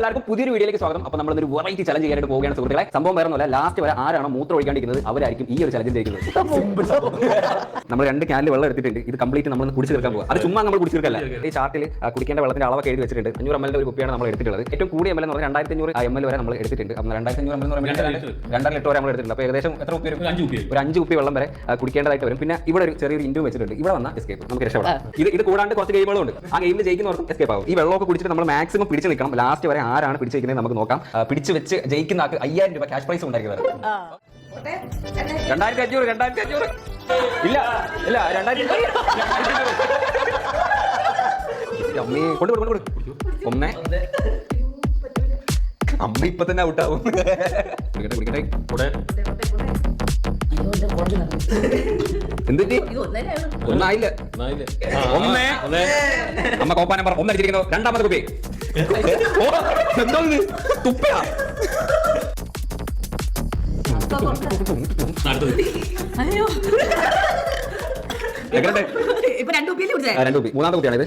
എല്ലാവർക്കും പുതിയൊരു വീഡിയോയിലേക്ക് സ്വാഗതം. അപ്പോൾ നമ്മൾ ഒരു വെറൈറ്റി ചലഞ്ച് ചെയ്യാനായിട്ട് പോവുകയാണ് സുഹൃത്തുക്കളെ. സംഭവം വേറെ ഒന്നുമല്ല, ലാസ്റ്റ് വരെ ആരാണോ മൂത്രം ഒഴിക്കാണ്ടിരിക്കുന്നത് അവരായിരിക്കും ഈ ഒരു ചലഞ്ച് ചെയ്യുന്നത്. നമ്മൾ 2 ക്യാനിൽ വെള്ളം എടുത്തിട്ടുണ്ട്. ഇത് കംപ്ലീറ്റ് നമ്മൾ കുടിച്ച് തീർക്കാൻ പോകുക. അത് ചുമ്മാ നമ്മൾ കുടിച്ച് തീർക്കല്ല. ഈ ചാർട്ടിൽ കുടിക്കേണ്ട വെള്ളത്തിന്റെ അളവൊക്കെ എഴുതി വെച്ചിട്ടുണ്ട്. 500 ml ഒരു കുപ്പിയാണ് നമ്മൾ എടുത്തിട്ടുള്ളത്. ഏറ്റവും കൂടിയ ml എന്ന് പറഞ്ഞാൽ 2500 ml വരെ നമ്മൾ എടുത്തിട്ടുണ്ട്. 2500 ml എന്ന് പറയുമ്പോൾ 2.5 ലിറ്റർ വരെ നമ്മൾ എടുത്തിട്ടുണ്ട്. അപ്പോൾ ഏകദേശം എത്ര കുപ്പി വരും? ഒരു 5 കുപ്പി വെള്ളം വരെ കുടിക്കേണ്ടതായിട്ട് വരും. പിന്നെ ഇവിടെ ഒരു ചെറിയൊരു ഇൻഡു വെച്ചിട്ടുണ്ട്. ഇവിടെ വന്ന എസ്കേപ്പ് നമുക്ക് രക്ഷപ്പെടാം. ഇത് കൂടാണ്ട് കുറച്ച് ഗെയിമുകളും ഉണ്ട്. ആ ഗെയിമിൽ ജയിക്കുന്നവർക്കും എസ്കേപ്പ് ആവും. ഈ വെള്ളമൊക്കെ കുടിച്ചിട്ട് നമ്മൾ മാക്സിമം പിടിച്ച് നിൽക്കണം. ലാസ്റ്റ് വരെ ആരാണ് പിടിച്ച് വെക്കുന്നത് നമുക്ക് നോക്കാം. പിടിച്ച് വെച്ച് ജയിക്കുന്ന ആൾക്ക് 5000 രൂപ ക്യാഷ് പ്രൈസ് ഉണ്ടായിരിക്കുന്നത്. 2500 ഇല്ല 2000 കൊണ്ട് ഒന്നേ അമ്മ ഇപ്പൊ തന്നെ ഔട്ടാവും. എന്തിട്ട് ഒന്നായില്ല ഒന്നേ അമ്മ കോപ്പാനം പറ ഒന്നടിച്ചിരിക്കുന്നു. രണ്ടാമത്തെ കുപ്പി എന്താ തുപ്പയാ. മൂന്നാമത്തെ കുപ്പിയാണിത്.